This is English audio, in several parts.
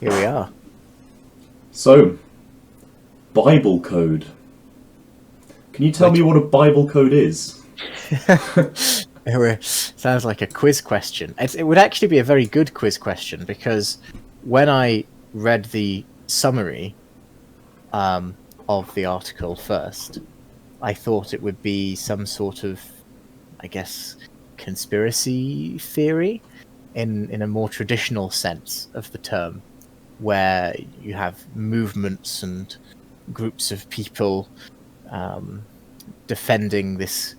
Here we are. So, Bible code. Can you tell me what a Bible code is? Sounds like a quiz question. It would actually be a very good quiz question because when I read the summary of the article first, I thought it would be some sort of, I guess, conspiracy theory in a more traditional sense of the term, where you have movements and groups of people defending this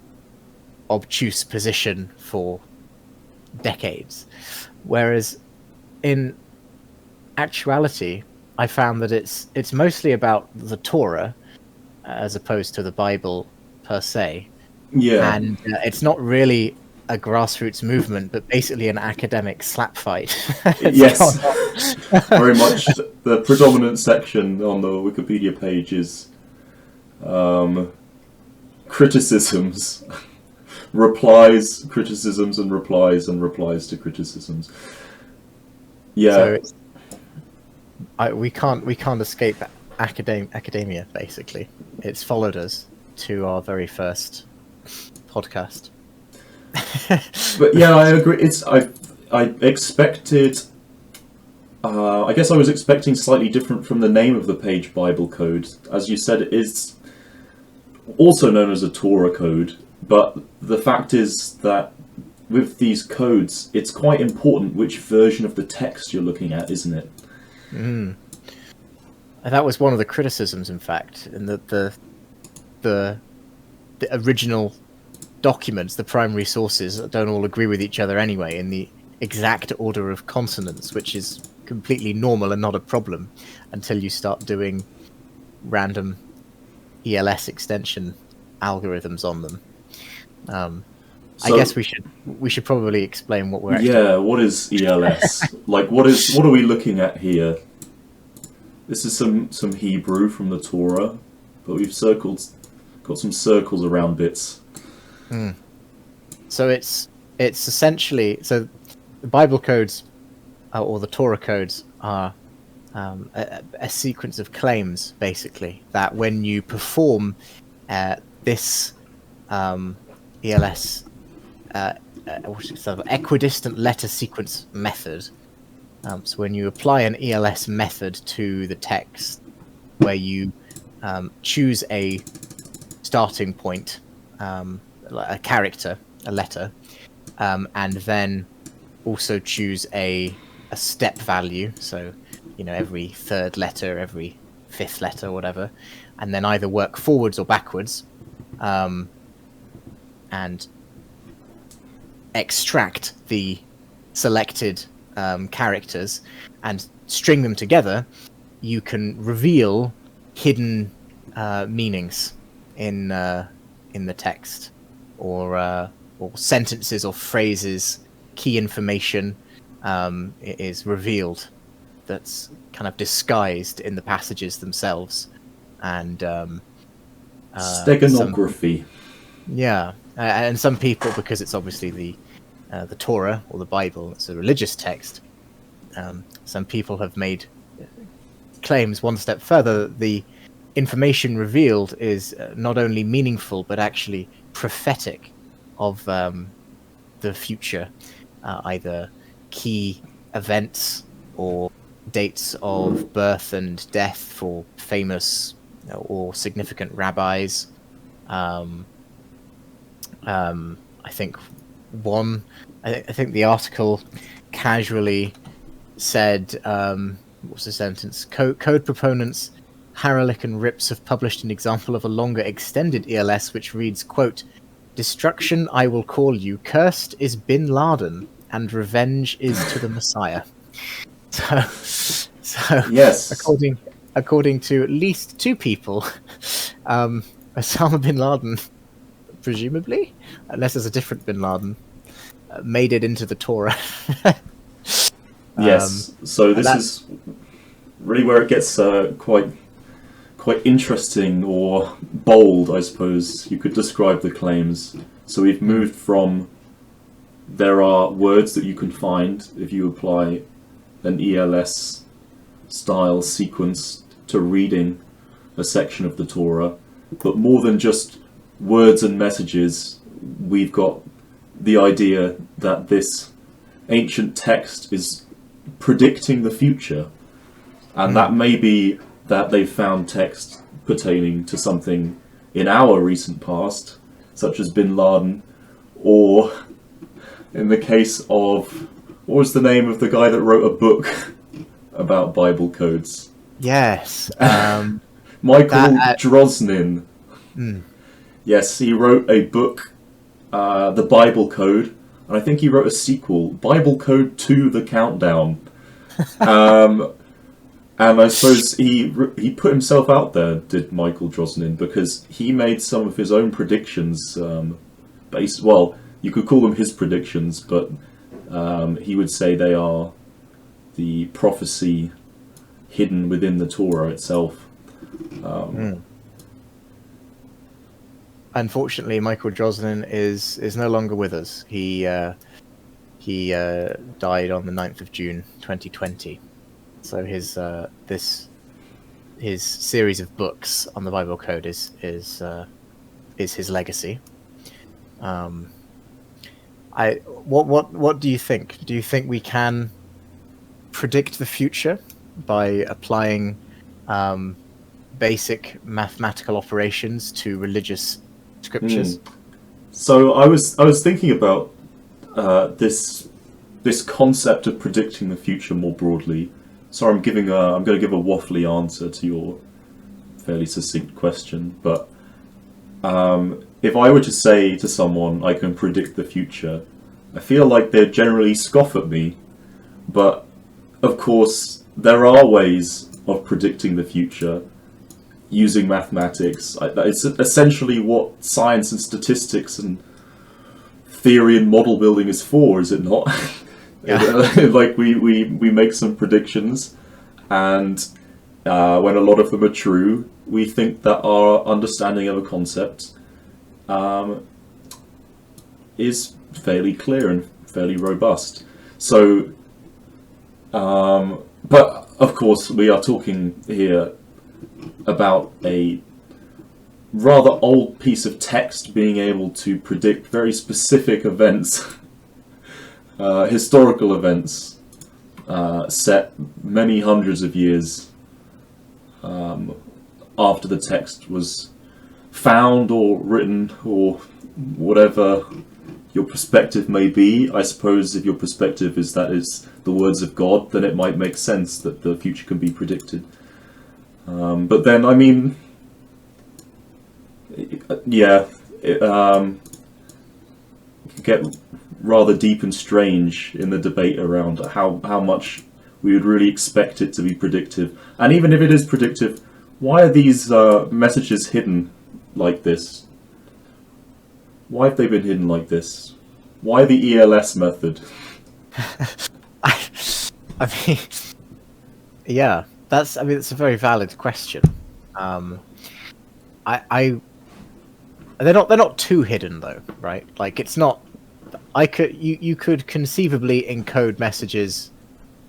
obtuse position for decades. Whereas in actuality, I found that it's mostly about the Torah as opposed to the Bible per se, Yeah, and it's not really a grassroots movement, but basically an academic slap fight. It's gone yes, on. very much. The predominant section on the Wikipedia page is criticisms, replies, criticisms, and replies to criticisms. So Yeah, we can't escape academia. Basically, it's followed us to our very first podcast. but yeah, I agree. I expected. I guess I was expecting slightly different from the name of the page. Bible code, as you said, it is also known as a Torah code. But the fact is that with these codes, it's quite important which version of the text you're looking at, isn't it? Mm. And that was one of the criticisms, in fact, in that the original documents, the primary sources, don't all agree with each other anyway in the exact order of consonants, which is completely normal and not a problem until you start doing random ELS extension algorithms on them. I So, guess we should probably explain what we're actually. yeah, what is ELS? Like, what are we looking at here? This is some Hebrew from the Torah, but we've got some circles around bits. So it's essentially, so the Bible codes or the Torah codes are a sequence of claims, basically, that when you perform this ELS sort of equidistant letter sequence method. So when you apply an ELS method to the text, where you choose a starting point, like a character, a letter, and then also choose a step value, so every third letter, every fifth letter, whatever, and then either work forwards or backwards, and extract the selected characters and string them together, you can reveal hidden meanings in the text, or sentences or phrases, key information is revealed that's kind of disguised in the passages themselves, and Steganography. and some people, because it's obviously the Torah or the Bible, it's a religious text. Some people have made claims one step further that the information revealed is not only meaningful but actually prophetic of the future, either key events or dates of birth and death for famous or significant rabbis. I think I think the article casually said, what's the sentence? Code proponents Haralick and Rips have published an example of a longer extended ELS which reads, quote, "Destruction I will call you, cursed is Bin Laden, and revenge is to the Messiah." So Yes. according to at least two people, Osama bin Laden, presumably, unless there's a different bin Laden, made it into the Torah. Yes. So this is really where it gets quite interesting or bold, I suppose you could describe the claims. So we've moved from there are words that you can find if you apply an ELS style sequence to reading a section of the Torah, but more than just words and messages, we've got the idea that this ancient text is predicting the future, and that may be that they've found text pertaining to something in our recent past, such as Bin Laden, or in the case of, what was the name of the guy that wrote a book about Bible codes? Yes. Michael Drosnin. Yes, he wrote a book, The Bible Code, and I think he wrote a sequel, Bible Code 2: The Countdown. And I suppose he put himself out there, did Michael Drosnin, because he made some of his own predictions, well, you could call them his predictions, but he would say they are the prophecy hidden within the Torah itself. Unfortunately, Michael Drosnin is no longer with us. He died on the 9th of June 2020. So his series of books on the Bible Code is his legacy. What do you think? Do you think we can predict the future by applying basic mathematical operations to religious scriptures? So I was thinking about this concept of predicting the future more broadly. So I'm going to give a waffly answer to your fairly succinct question, but if I were to say to someone I can predict the future, I feel like they'd generally scoff at me. But of course, there are ways of predicting the future using mathematics. It's essentially what science and statistics and theory and model building is for, is it not? Yeah. Like we make some predictions, and when a lot of them are true, we think that our understanding of a concept is fairly clear and fairly robust. So, but of course, we are talking here about a rather old piece of text being able to predict very specific events, historical events, set many hundreds of years after the text was found or written, or whatever your perspective may be. I suppose if your perspective is that it's the words of God, then it might make sense that the future can be predicted. But then, I mean, yeah, it could get rather deep and strange in the debate around how much we would really expect it to be predictive. And even if it is predictive, why are these messages hidden like this? Why have they been hidden like this? Why the ELS method? I mean, yeah, it's a very valid question. They're not too hidden though, right? Like, it's not. You could conceivably encode messages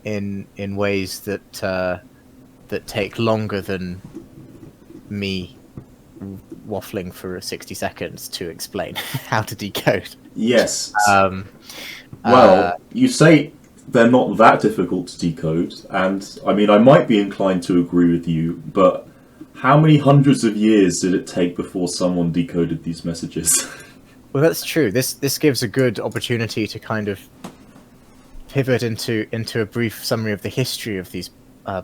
in ways that take longer than me waffling for 60 seconds to explain how to decode. Yes. Well, you say they're not that difficult to decode, and I mean, I might be inclined to agree with you, but how many hundreds of years did it take before someone decoded these messages? Well, that's true. This gives a good opportunity to kind of pivot into a brief summary of the history of these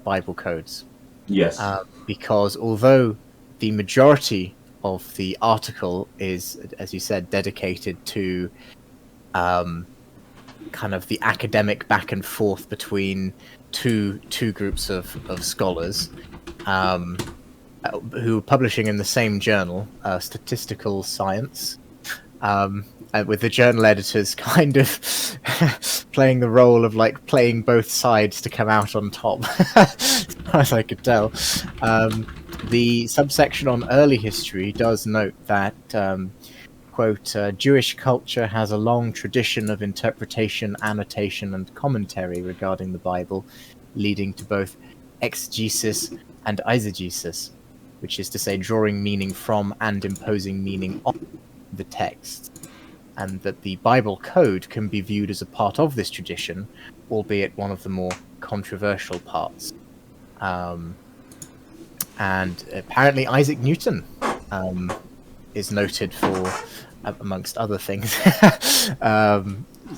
Bible codes. Yes. Because although the majority of the article is, as you said, dedicated to kind of the academic back and forth between two groups of scholars who are publishing in the same journal, Statistical Science, with the journal editors kind of playing the role of like playing both sides to come out on top, as far as I could tell. The subsection on early history does note that, quote, Jewish culture has a long tradition of interpretation, annotation, and commentary regarding the Bible, leading to both exegesis, and eisegesis, which is to say drawing meaning from and imposing meaning on the text, and that the Bible code can be viewed as a part of this tradition, albeit one of the more controversial parts. And apparently Isaac Newton is noted for, amongst other things,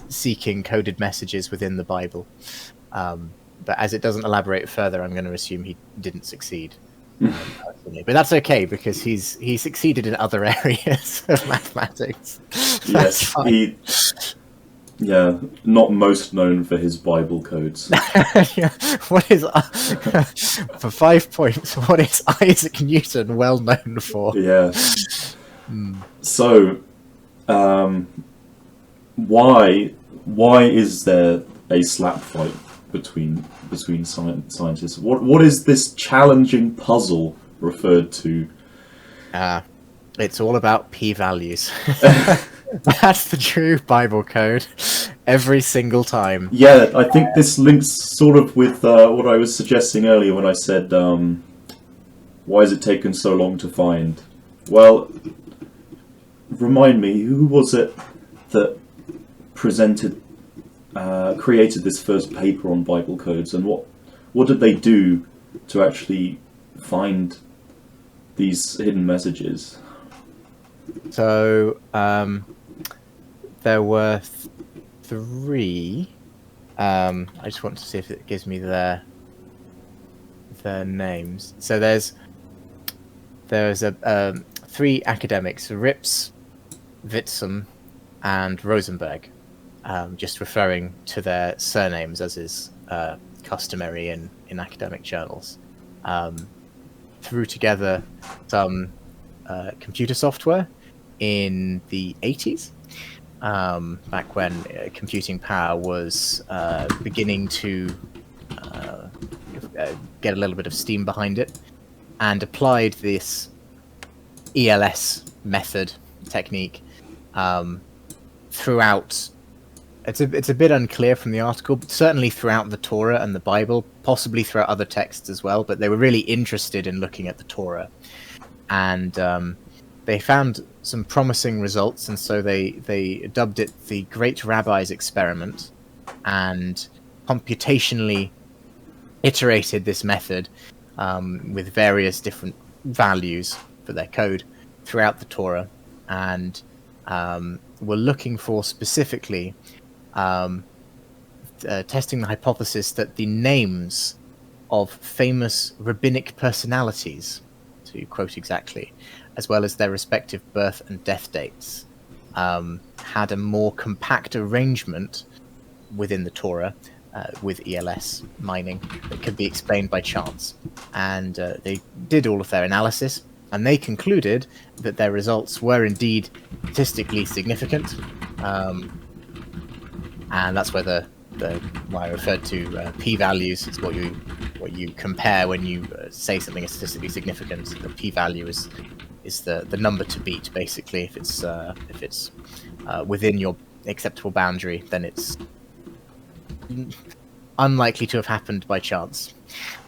seeking coded messages within the Bible. But as it doesn't elaborate further, I'm going to assume he didn't succeed. But that's okay, because he succeeded in other areas of mathematics. Yes, not most known for his Bible codes. Yeah. What is for 5 points? What is Isaac Newton well known for? Yeah. So, why is there a slap fight between scientists? What is this challenging puzzle referred to? It's all about p-values. That's the true Bible code every single time. Yeah, I think this links sort of with what I was suggesting earlier when I said, why has it taken so long to find? Well, remind me, who was it that created this first paper on Bible codes, and what did they do to actually find these hidden messages? So, there were 3. I just want to see if it gives me their names. So there's 3 academics: Rips, Witsum, and Rosenberg, just referring to their surnames, as is customary in academic journals. Threw together some computer software in the 80s, back when computing power was beginning to get a little bit of steam behind it, and applied this ELS method technique throughout. It's a bit unclear from the article, but certainly throughout the Torah and the Bible, possibly throughout other texts as well. But they were really interested in looking at the Torah, and they found some promising results, and so they dubbed it the Great Rabbi's Experiment, and computationally iterated this method with various different values for their code throughout the Torah, and were looking for specifically testing the hypothesis that the names of famous rabbinic personalities, to quote exactly, as well as their respective birth and death dates, had a more compact arrangement within the Torah with ELS mining that could be explained by chance. And they did all of their analysis, and they concluded that their results were indeed statistically significant. And that's where why I referred to p-values. It's what you compare when you say something is statistically significant. The p-value is the number to beat, basically. If it's within your acceptable boundary, then it's unlikely to have happened by chance.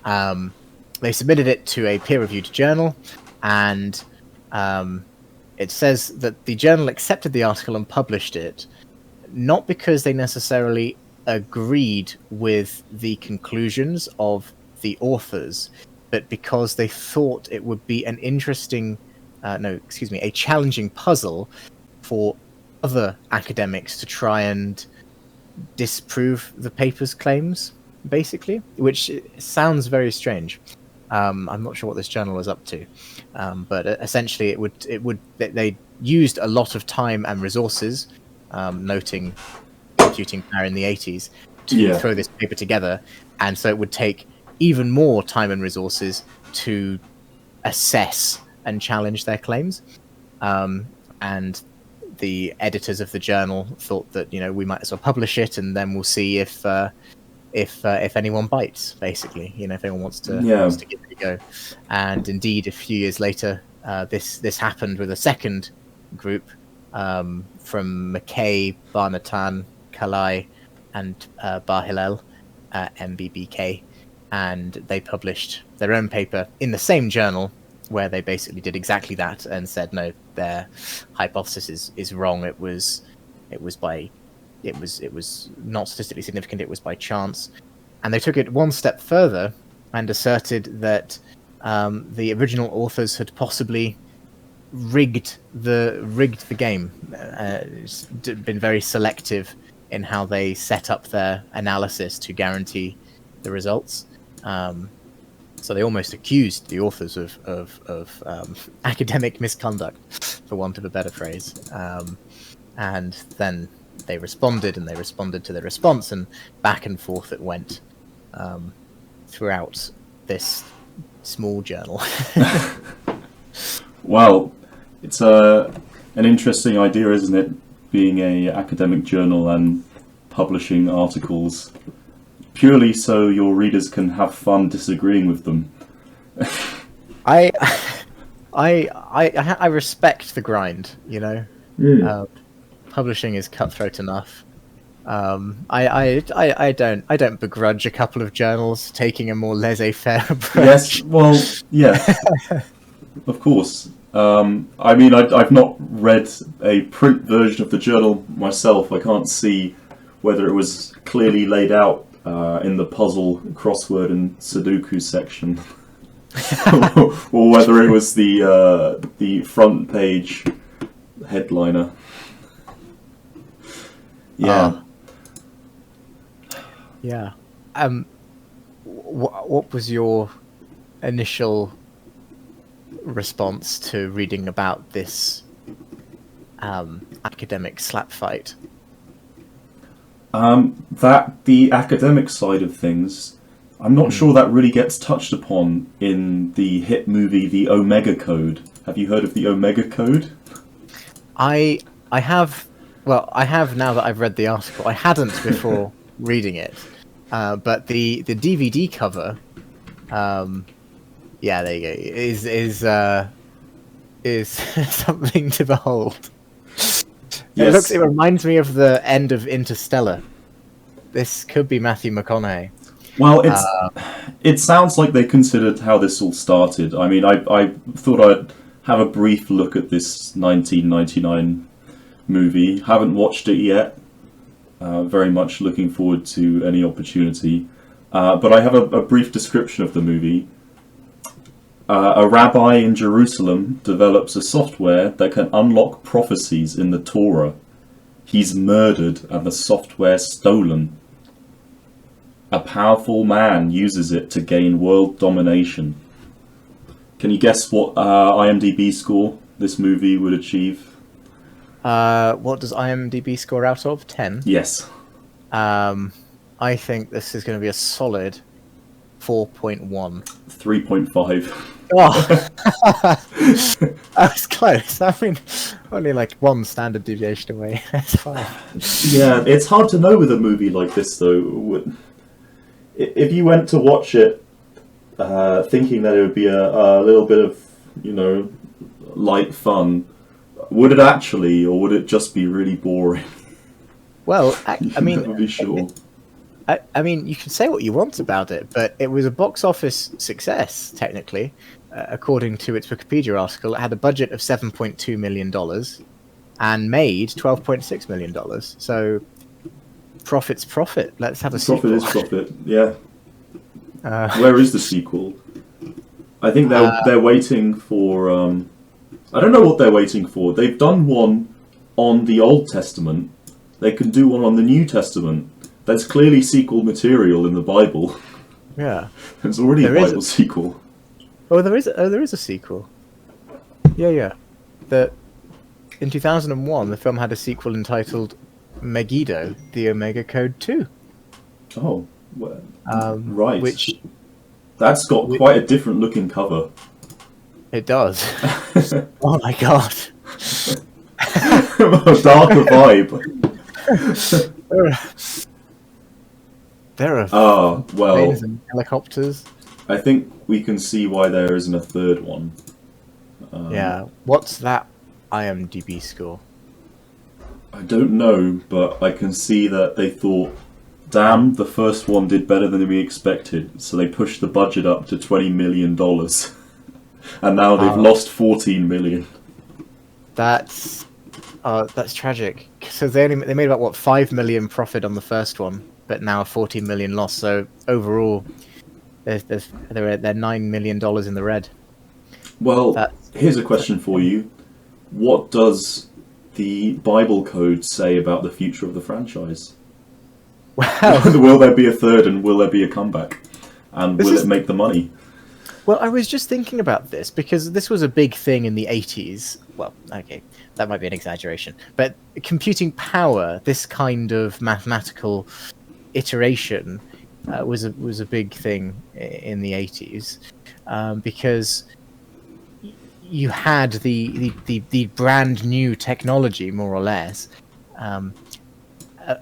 They submitted it to a peer-reviewed journal, and it says that the journal accepted the article and published it, not because they necessarily agreed with the conclusions of the authors, but because they thought it would be an interesting, a challenging puzzle for other academics to try and disprove the paper's claims, basically, which sounds very strange. I'm not sure what this journal was up to, but essentially they used a lot of time and resources, noting computing power in the 80s, to throw this paper together, and so it would take even more time and resources to assess and challenge their claims. And the editors of the journal thought that, we might as well publish it, and then we'll see if anyone bites, basically, if anyone wants to give it a go. And indeed, a few years later, this happened with a second group from McKay, Barnatan, Kalai, and Bar Hillel, MBBK, and they published their own paper in the same journal where they basically did exactly that and said no, their hypothesis is wrong. It was not statistically significant. It was by chance, and they took it one step further and asserted that the original authors had possibly rigged the game, been very selective in how they set up their analysis to guarantee the results. So they almost accused the authors of academic misconduct, for want of a better phrase. And then they responded, and they responded to the response, and back and forth it went throughout this small journal. Well, it's an interesting idea, isn't it? Being a academic journal and publishing articles purely so your readers can have fun disagreeing with them. I respect the grind, you know. Publishing is cutthroat enough. I don't begrudge a couple of journals taking a more laissez-faire approach. Yes, well, yeah, of course. I mean, I've not read a print version of the journal myself. I can't see whether it was clearly laid out in the puzzle, crossword, and Sudoku section, or whether it was the front page headliner. Yeah. Yeah. What was your initial response to reading about this academic slap fight? That the academic side of things, I'm not sure that really gets touched upon in the hit movie The Omega Code. Have you heard of The Omega Code? I have. Well, I have now that I've read the article. I hadn't before reading it, but the DVD cover, yeah, there you go, is something to behold. Yes. It reminds me of the end of Interstellar. This could be Matthew McConaughey. Well, it sounds like they considered how this all started. I mean, I thought I'd have a brief look at this 1999 movie. Haven't watched it yet. Very much looking forward to any opportunity. But I have a brief description of the movie. A rabbi in Jerusalem develops a software that can unlock prophecies in the Torah. He's murdered and the software stolen. A powerful man uses it to gain world domination. Can you guess what IMDb score this movie would achieve? What does IMDb score out of? 10? Yes. I think this is going to be a solid 4.1. 3.5. Oh, that was close. I mean, only like one standard deviation away. That's fine. Yeah, it's hard to know with a movie like this, though. If you went to watch it thinking that it would be a little bit of, you know, light fun, would it actually, or would it just be really boring? Well, I mean, never be sure. I mean, you can say what you want about it, but it was a box office success, technically. According to its Wikipedia article, it had a budget of $7.2 million and made $12.6 million. So, profit's profit. Let's have a sequel. Profit is profit, yeah. Where is the sequel? I think they're waiting for... I don't know what they're waiting for. They've done one on the Old Testament. They can do one on the New Testament. There's clearly sequel material in the Bible. Yeah. There's already a Bible sequel. Oh, there is a sequel. Yeah. In 2001, the film had a sequel entitled Megiddo, The Omega Code 2. Oh, well, right. That's got Which, quite a different looking cover. It does. Oh my god. A darker vibe. There are planes and helicopters. I think we can see why there isn't a third one. Yeah. What's that IMDb score? I don't know, but I can see that they thought damn, the first one did better than we expected, so they pushed the budget up to $20 million. And now they've lost 14 million. That's tragic. So they made about what 5 million profit on the first one, but now 14 million loss. So overall, they're $9 million in the red. Well, here's a question for you: what does the Bible code say about the future of the franchise? Well, will there be a third, and will there be a comeback, and will it make the money? Well, I was just thinking about this because this was a big thing in the 80s. Well, okay, that might be an exaggeration. But computing power, this kind of mathematical iteration, was a big thing in the 80s because you had the brand new technology, more or less,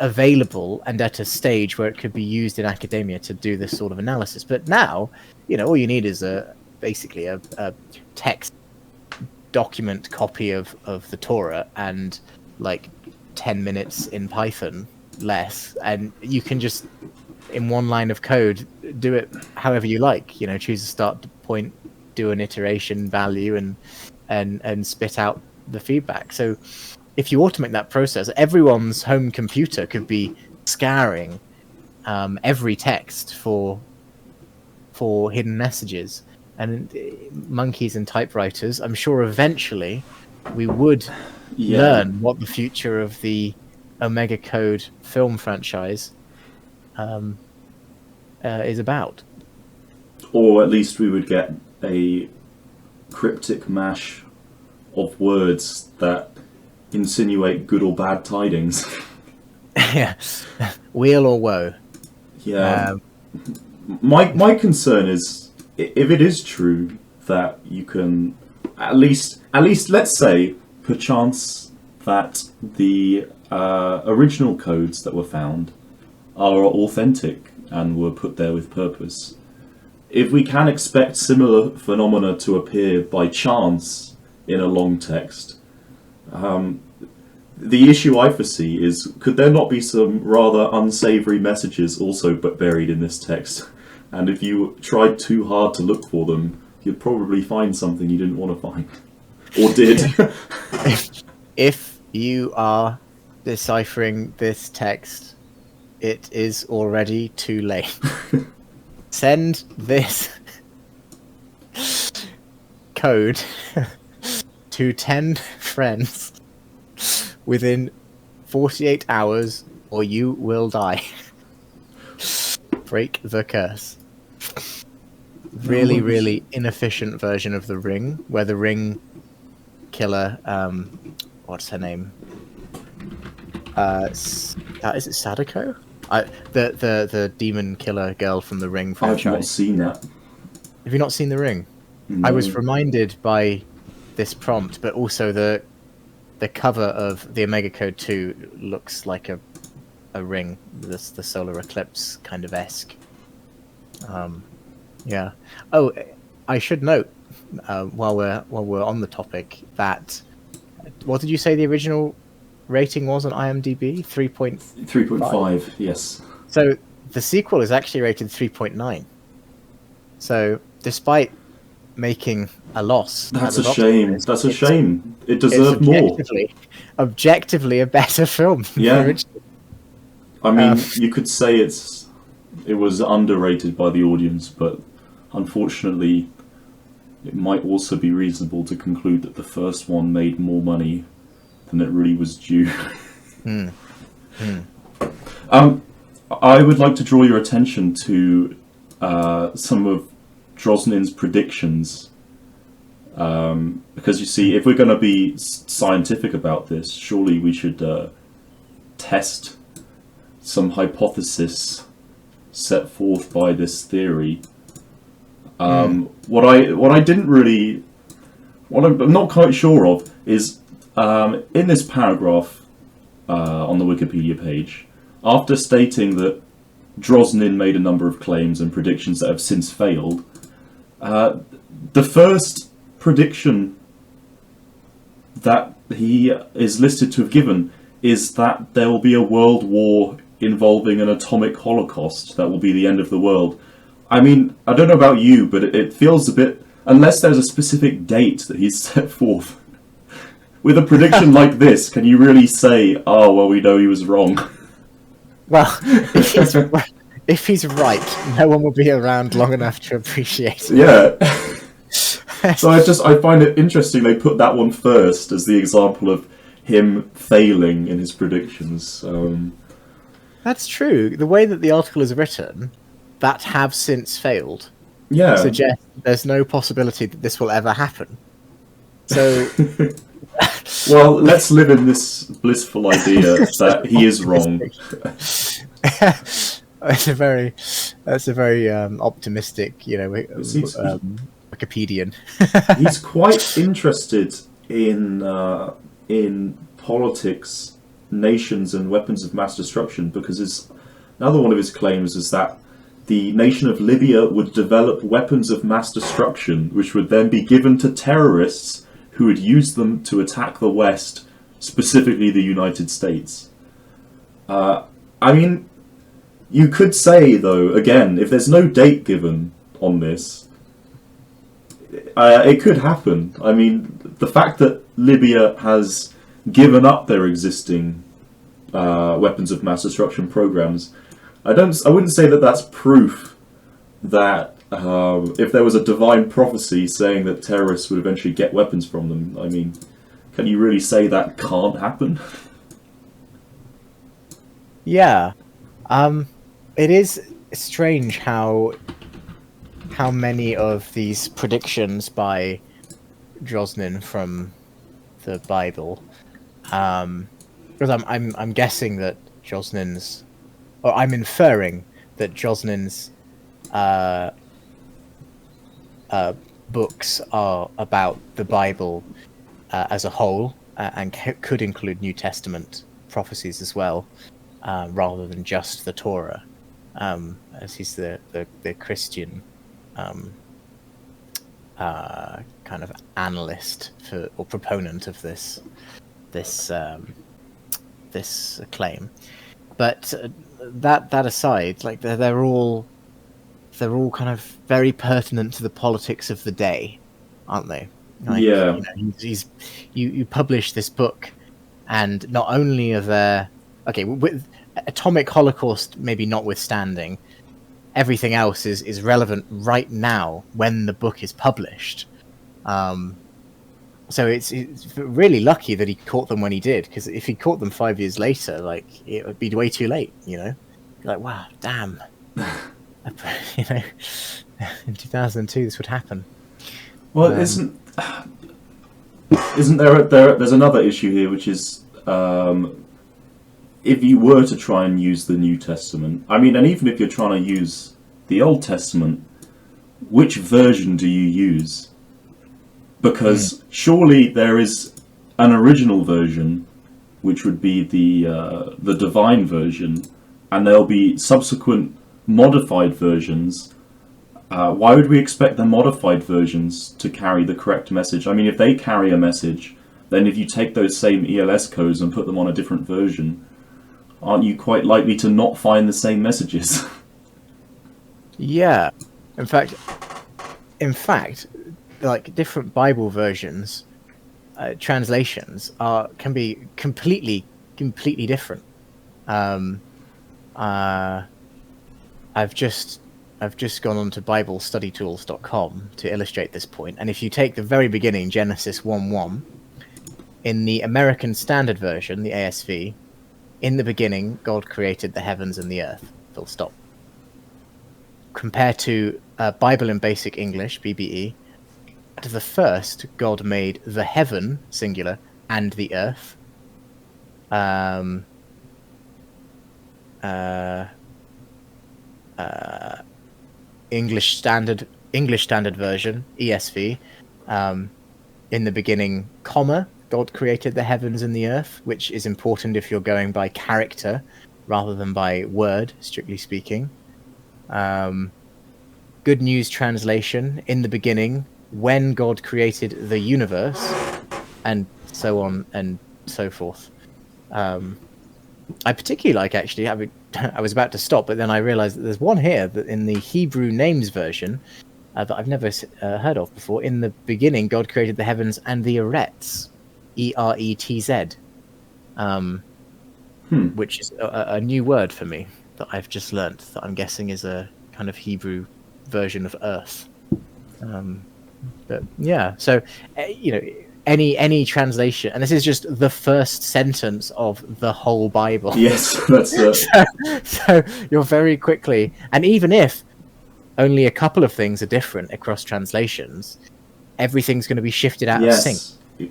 available and at a stage where it could be used in academia to do this sort of analysis. But now, all you need is basically a text document copy of the Torah and like 10 minutes in Python less, and you can just in one line of code do it however you like. Choose a start point, do an iteration value, and spit out the feedback. So if you automate that process, everyone's home computer could be scouring every text for hidden messages. And monkeys and typewriters, I'm sure eventually we would learn what the future of the Omega Code film franchise is about. Or at least we would get a cryptic mash of words that insinuate good or bad tidings. Yeah. Weal or woe. Yeah. My concern is, if it is true that you can at least let's say perchance that the original codes that were found are authentic and were put there with purpose. If we can expect similar phenomena to appear by chance in a long text, the issue I foresee is, could there not be some rather unsavoury messages also but buried in this text? And if you tried too hard to look for them, you'd probably find something you didn't want to find. Or did. If you are deciphering this text, it is already too late. Send this code to 10 friends within 48 hours, or you will die. Break the curse. Really inefficient version of the Ring, where the Ring killer, what's her name? Is it Sadako? The demon killer girl from the Ring franchise. I've not seen that. Have you not seen the Ring? No. I was reminded by this prompt, but also the cover of the Omega Code 2 looks like a ring, the solar eclipse kind of esque. Yeah. Oh, I should note while we're on the topic that, what did you say the original rating was on IMDb? 3.5, yes. So the sequel is actually rated 3.9. So despite making a loss, that's a shame. That's a shame. It deserved more. Objectively a better film. Yeah. I mean, you could say it was underrated by the audience, but unfortunately, it might also be reasonable to conclude that the first one made more money than it really was due. I would like to draw your attention to some of Drosnin's predictions, because you see, if we're going to be scientific about this, surely we should test some hypothesis set forth by this theory. What I'm not quite sure of is, in this paragraph on the Wikipedia page, after stating that Drosnin made a number of claims and predictions that have since failed, the first prediction that he is listed to have given is that there will be a world war involving an atomic holocaust that will be the end of the world. I mean, I don't know about you, but it feels a bit... Unless there's a specific date that he's set forth. With a prediction like this, can you really say, oh, well, we know he was wrong? Well, if he's right, no one will be around long enough to appreciate it. Yeah. So I find it interesting they put that one first as the example of him failing in his predictions. That's true. The way that the article is written, that have since failed, suggests there's no possibility that this will ever happen. So, well, let's live in this blissful idea that he is wrong. That's a very optimistic, Wikipedian. He's quite interested in politics, nations, and weapons of mass destruction, because another one of his claims is that the nation of Libya would develop weapons of mass destruction, which would then be given to terrorists who would use them to attack the West, specifically the United States. I mean, you could say, though, again, if there's no date given on this, it could happen. I mean, the fact that Libya has given up their existing weapons of mass destruction programs, I wouldn't say that that's proof that if there was a divine prophecy saying that terrorists would eventually get weapons from them, I mean, can you really say that can't happen? Yeah. It is strange how many of these predictions by Drosnin from the Bible, because I'm guessing that Drosnin's, or I'm inferring that Drosnin's books are about the Bible as a whole, and could include New Testament prophecies as well, rather than just the Torah, as he's the Christian kind of analyst or proponent of this claim. But that aside, like they're all kind of very pertinent to the politics of the day, aren't they? Like, yeah. You publish this book, and not only are there with atomic holocaust maybe notwithstanding, everything else is relevant right now when the book is published. So it's really lucky that he caught them when he did, because if he caught them 5 years later, like, it would be way too late, Like, wow, damn. In 2002 this would happen. Well, isn't there's another issue here, which is if you were to try and use the New Testament, I mean, and even if you're trying to use the Old Testament, which version do you use? Because surely there is an original version, which would be the divine version, and there'll be subsequent modified versions. Why would we expect the modified versions to carry the correct message? I mean, if they carry a message, then if you take those same ELS codes and put them on a different version, aren't you quite likely to not find the same messages? Yeah. In fact, like, different Bible versions, translations can be completely different. I've just gone on to BibleStudyTools.com to illustrate this point, and if you take the very beginning, Genesis 1:1, in the American Standard Version, the ASV, in the beginning, God created the heavens and the earth. Full stop. Compared to Bible in Basic English, BBE, at the first, God made the heaven, singular, and the earth. English Standard Version, ESV, in the beginning, comma, God created the heavens and the earth, which is important if you're going by character rather than by word, strictly speaking. Good News Translation, in the beginning, when God created the universe, and so on and so forth. I particularly like, actually, I was about to stop, but then I realized that there's one here that in the Hebrew names version that I've never heard of before. In the beginning, God created the heavens and the Eretz, Eretz, which is a new word for me that I've just learnt, that I'm guessing is a kind of Hebrew version of Earth. But yeah, so any translation, and this is just the first sentence of the whole Bible. Yes, that's so you're very quickly, and even if only a couple of things are different across translations, everything's going to be shifted out of sync.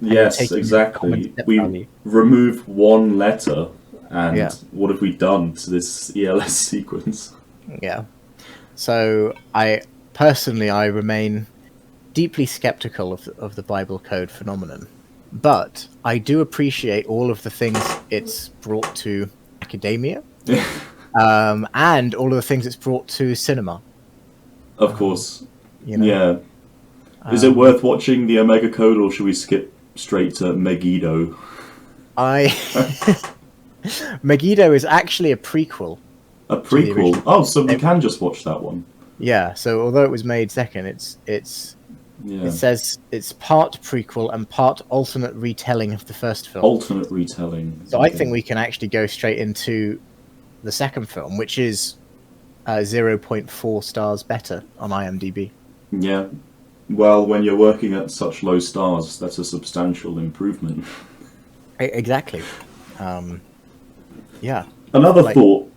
Yes, exactly. We remove one letter, and what have we done to this ELS sequence? Yeah. So I remain deeply skeptical of the Bible code phenomenon, but I do appreciate all of the things it's brought to academia, and all of the things it's brought to cinema. Of course. Yeah. Is it worth watching the Omega Code, or should we skip straight to Megiddo? Megiddo is actually a prequel. A prequel? Oh, so we can just watch that one. Yeah, so although it was made second, it says it's part prequel and part alternate retelling of the first film. Alternate retelling. So okay. I think we can actually go straight into the second film, which is 0.4 stars better on IMDb. Yeah. Well, when you're working at such low stars, that's a substantial improvement. Exactly. Yeah. Another thought.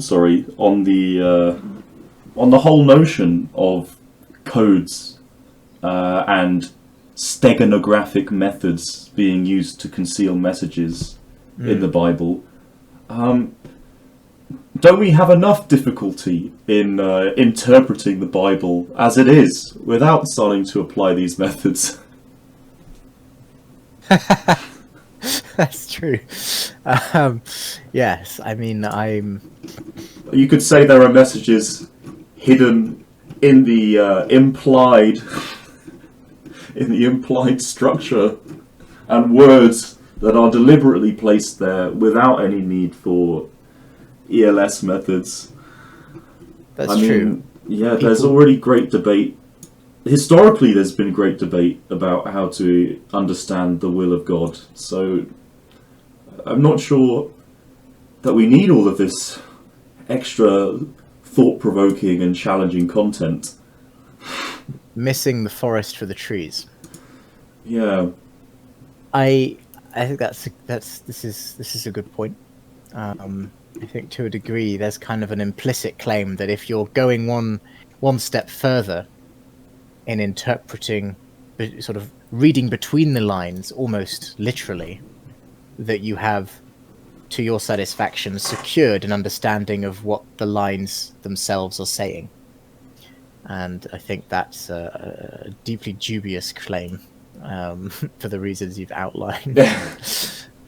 Sorry, on the whole notion of codes and steganographic methods being used to conceal messages in the Bible. Don't we have enough difficulty in interpreting the Bible as it is without starting to apply these methods? That's true. Yes, I mean, You could say there are messages hidden in the implied structure and words that are deliberately placed there without any need for ELS methods. That's true. Yeah, there's already great debate. Historically, there's been great debate about how to understand the will of God. So I'm not sure that we need all of this extra thought-provoking and challenging content. Missing the forest for the trees. Yeah. I think this is a good point. I think to a degree there's kind of an implicit claim that if you're going one step further in interpreting, sort of reading between the lines, almost literally, that you have, to your satisfaction, secured an understanding of what the lines themselves are saying. And I think that's a deeply dubious claim, for the reasons you've outlined.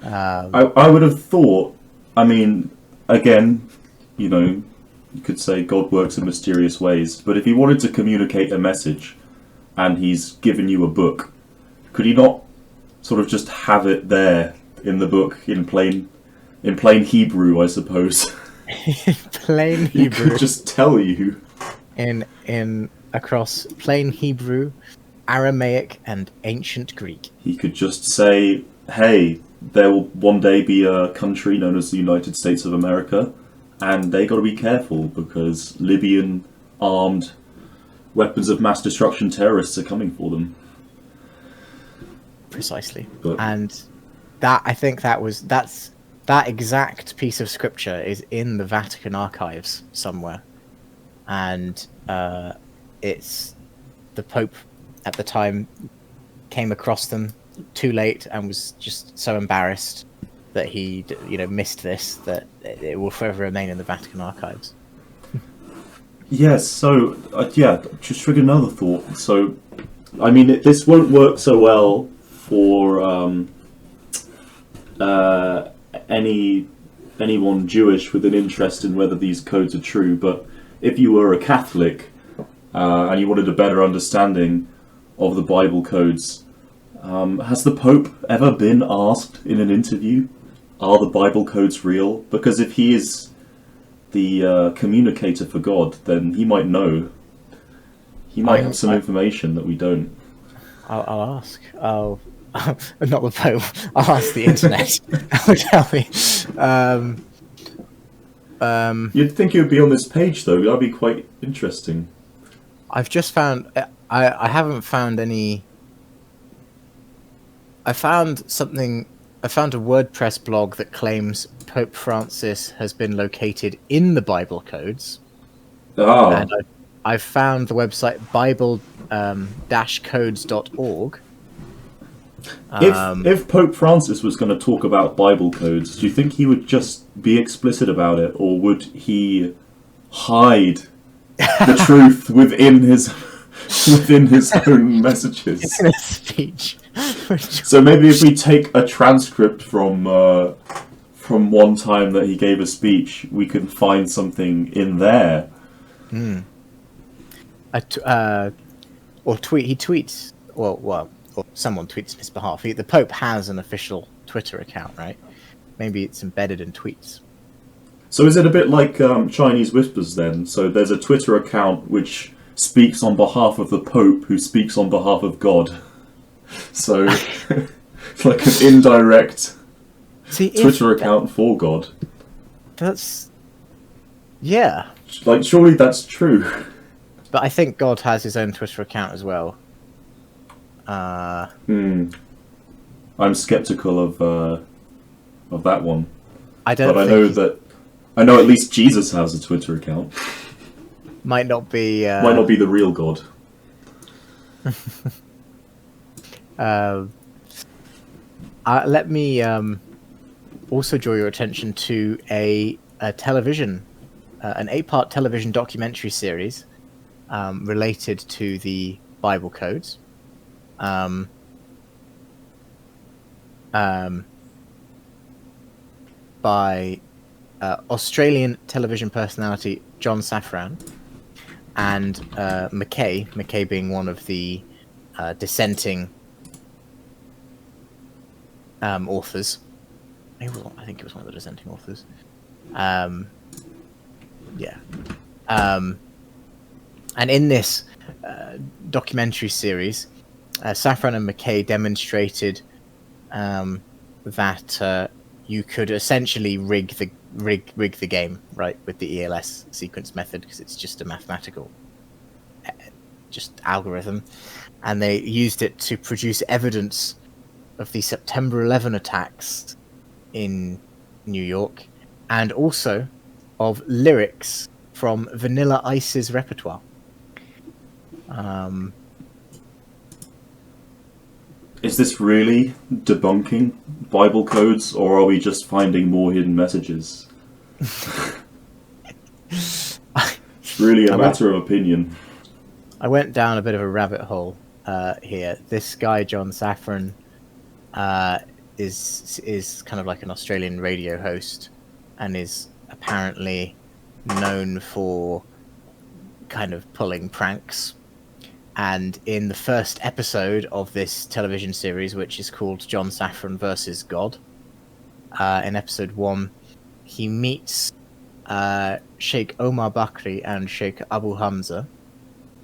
I would have thought, I mean, again, you could say God works in mysterious ways, but if he wanted to communicate a message and he's given you a book, could he not sort of just have it there in the book in plain Hebrew, I suppose? Plain Hebrew. He could just tell you. In across plain Hebrew, Aramaic, and ancient Greek. He could just say, hey, there will one day be a country known as the United States of America, and they got to be careful because Libyan armed weapons of mass destruction terrorists are coming for them. Precisely. And that, I think that exact piece of scripture is in the Vatican archives somewhere. And it's the Pope at the time came across them too late and was just so embarrassed that he missed this, that it will forever remain in the Vatican archives. Yes, so just triggered another thought. So I mean, this won't work so well for anyone Jewish with an interest in whether these codes are true, but if you were a Catholic and you wanted a better understanding of the Bible codes, has the Pope ever been asked in an interview, are the Bible codes real? Because if he is the communicator for God, then he might know. He might have some information that we don't. I'll ask. Not the Pope. I'll ask the internet. I'll tell me. You'd think it would be on this page, though. That'd be quite interesting. I've just found. I haven't found any. I found something. I found a WordPress blog that claims Pope Francis has been located in the Bible codes. Ah. And I've found the website bible-codes.org. If Pope Francis was going to talk about Bible codes, do you think he would just be explicit about it, or would he hide the truth within his own messages? In a speech. So maybe if we take a transcript from one time that he gave a speech, we can find something in there. Or tweet. He tweets. Or someone tweets on his behalf. The Pope has an official Twitter account, right? Maybe it's embedded in tweets. So is it a bit like Chinese Whispers then? So there's a Twitter account which speaks on behalf of the Pope, who speaks on behalf of God. So it's like an indirect Twitter account for God. That's... Yeah. Like, surely that's true. But I think God has his own Twitter account as well. I'm skeptical of that one. I don't. But I know at least Jesus has a Twitter account. Might not be the real God. Let me also draw your attention to a television, an 8-part television documentary series related to the Bible codes. By Australian television personality John Safran and McKay being one of the dissenting authors. I think it was one of the dissenting authors. And in this documentary series, Safran and McKay demonstrated that you could essentially rig the game, right, with the ELS sequence method, because it's just a mathematical algorithm, and they used it to produce evidence of the September 11 attacks in New York, and also of lyrics from Vanilla Ice's repertoire. Is this really debunking Bible codes, or are we just finding more hidden messages? It's really a matter of opinion. I went down a bit of a rabbit hole here. This guy, John Safran, is kind of like an Australian radio host, and is apparently known for kind of pulling pranks. And in the first episode of this television series, which is called John Safran versus God, in episode 1, he meets Sheikh Omar Bakri and Sheikh Abu Hamza,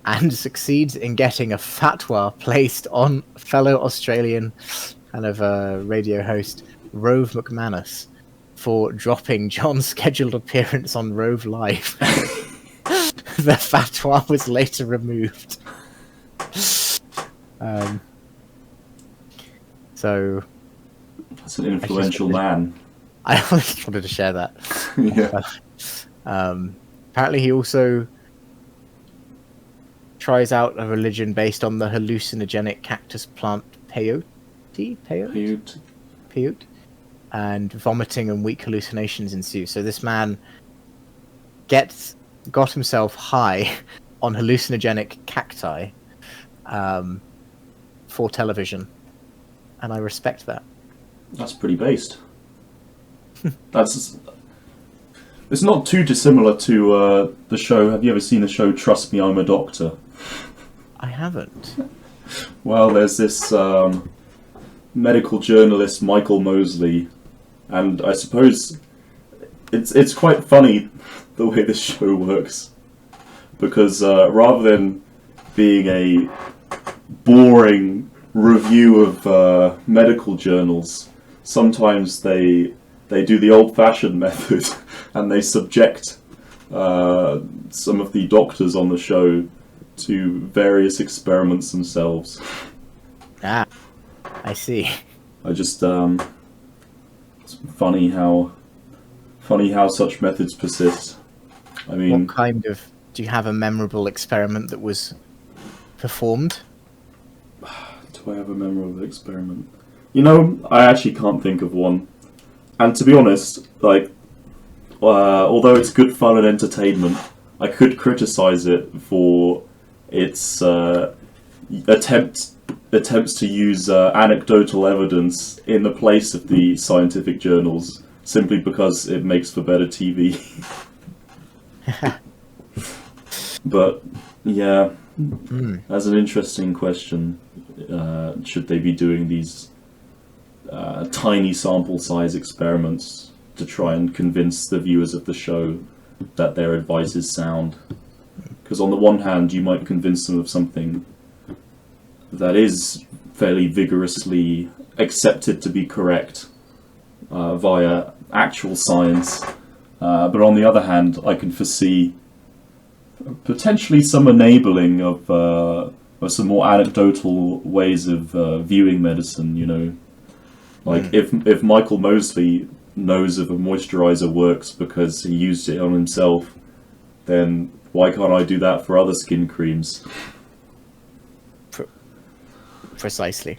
and succeeds in getting a fatwa placed on fellow Australian kind of radio host Rove McManus for dropping John's scheduled appearance on Rove Live. The fatwa was later removed. So that's an influential man. I just wanted to share that. Yeah. Apparently he also tries out a religion based on the hallucinogenic cactus plant peyote, and vomiting and weak hallucinations ensue. So this man got himself high on hallucinogenic cacti for television, and I respect that. That's pretty based. It's not too dissimilar to the show. Have you ever seen the show Trust Me, I'm a Doctor? I haven't. Well, there's this medical journalist, Michael Mosley, and I suppose it's quite funny the way this show works, because rather than being a boring review of medical journals, sometimes they do the old-fashioned method and they subject some of the doctors on the show to various experiments themselves. Ah, I see. I just it's funny how such methods persist. I mean, What kind of... Do you have a memorable experiment that was performed? do I have a memorable experiment? You know, I actually can't think of one. And to be honest, like, although it's good fun and entertainment, I could criticize it for its attempts to use anecdotal evidence in the place of the scientific journals, simply because it makes for better TV. But yeah, that's an interesting question. Should they be doing these tiny sample size experiments to try and convince the viewers of the show that their advice is sound? Because on the one hand, you might convince them of something that is fairly vigorously accepted to be correct via actual science, but on the other hand, I can foresee potentially some enabling of some more anecdotal ways of viewing medicine. You know, like if Michael Mosley knows if a moisturizer works because he used it on himself, then why can't I do that for other skin creams? Precisely.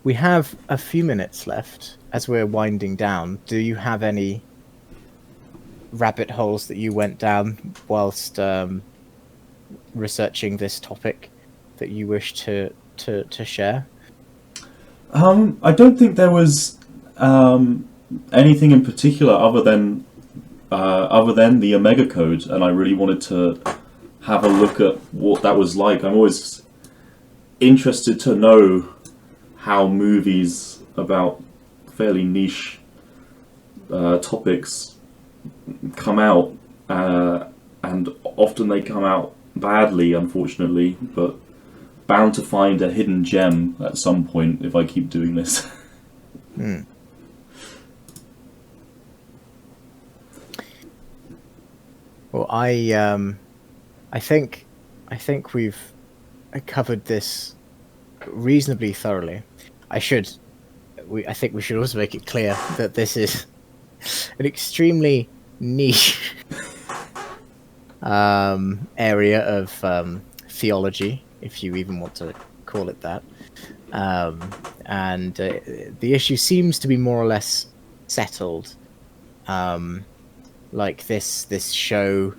We have a few minutes left as we're winding down. Do you have any rabbit holes that you went down whilst researching this topic that you wish to share? I don't think there was anything in particular other than the Omega Code, and I really wanted to have a look at what that was like. I'm always interested to know how movies about fairly niche topics come out, and often they come out badly, unfortunately, but bound to find a hidden gem at some point if I keep doing this. Well, I think we've covered this reasonably thoroughly. I think we should also make it clear that this is an extremely niche area of theology, if you even want to call it that. And the issue seems to be more or less settled. Like this show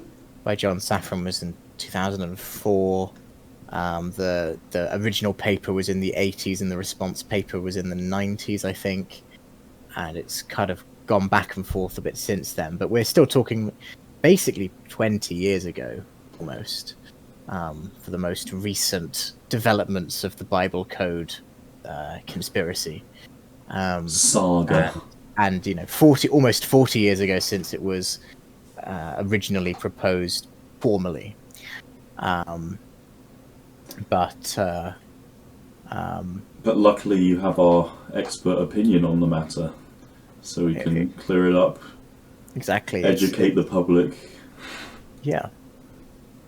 by John Safran was in 2004. The original paper was in the 80s, and the response paper was in the 90s, I think. And it's kind of gone back and forth a bit since then. But we're still talking basically 20 years ago, almost, for the most recent developments of the Bible Code conspiracy. Saga. And almost 40 years ago since it was originally proposed formally. But luckily you have our expert opinion on the matter, so we can clear it up. Exactly. Educate the public. Yeah.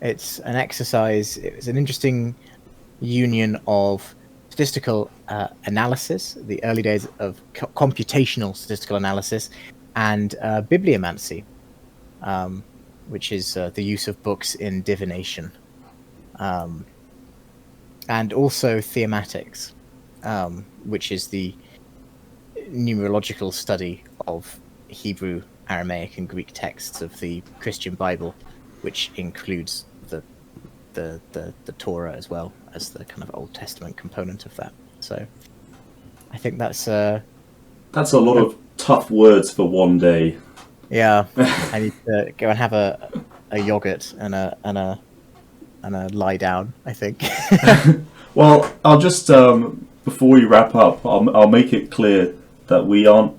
It's an exercise. It's an interesting union of statistical analysis, the early days of computational statistical analysis, and bibliomancy, which is the use of books in divination. And also thematics, which is the numerological study of Hebrew, Aramaic, and Greek texts of the Christian Bible, which includes the Torah as well as the kind of Old Testament component of that. So I think that's a lot of tough words for one day. Yeah, I need to go and have a yogurt and a lie down, I think. Well, I'll just before we wrap up, I'll make it clear that we aren't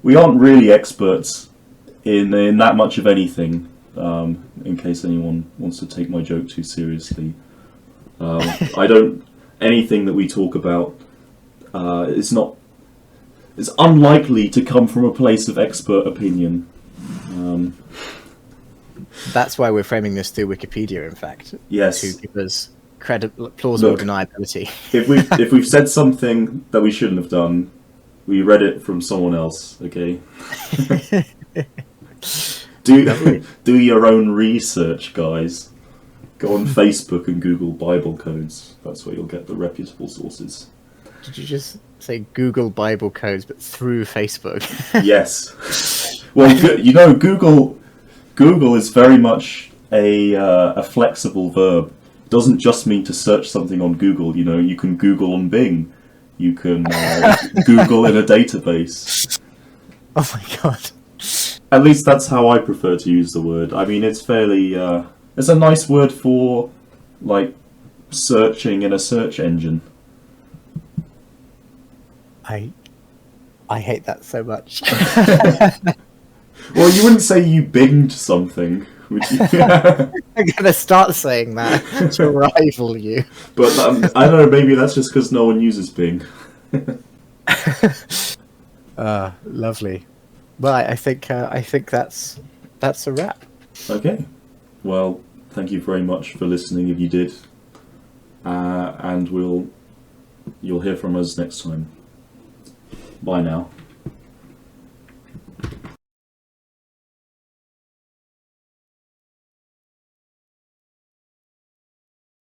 we aren't really experts in that much of anything. In case anyone wants to take my joke too seriously, I don't. Anything that we talk about is not. It's unlikely to come from a place of expert opinion. That's why we're framing this through Wikipedia, in fact. Yes. To give us plausible Look, deniability. if we've said something that we shouldn't have done, we read it from someone else. Okay. Do your own research, guys. Go on Facebook and Google Bible codes. That's where you'll get the reputable sources. Did you just say Google Bible codes, but through Facebook? Yes. Well, Google is very much a flexible verb. It doesn't just mean to search something on Google. You can Google on Bing. You can Google in a database. Oh my god. At least that's how I prefer to use the word. I mean, it's fairly... it's a nice word for, like, searching in a search engine. I hate that so much. Well, you wouldn't say you binged something, would you? I'm gonna start saying that to rival you. But I don't know, maybe that's just because no one uses Bing. Lovely. Well, I think that's a wrap. Okay. Well, thank you very much for listening if you did. And you'll hear from us next time. Bye now.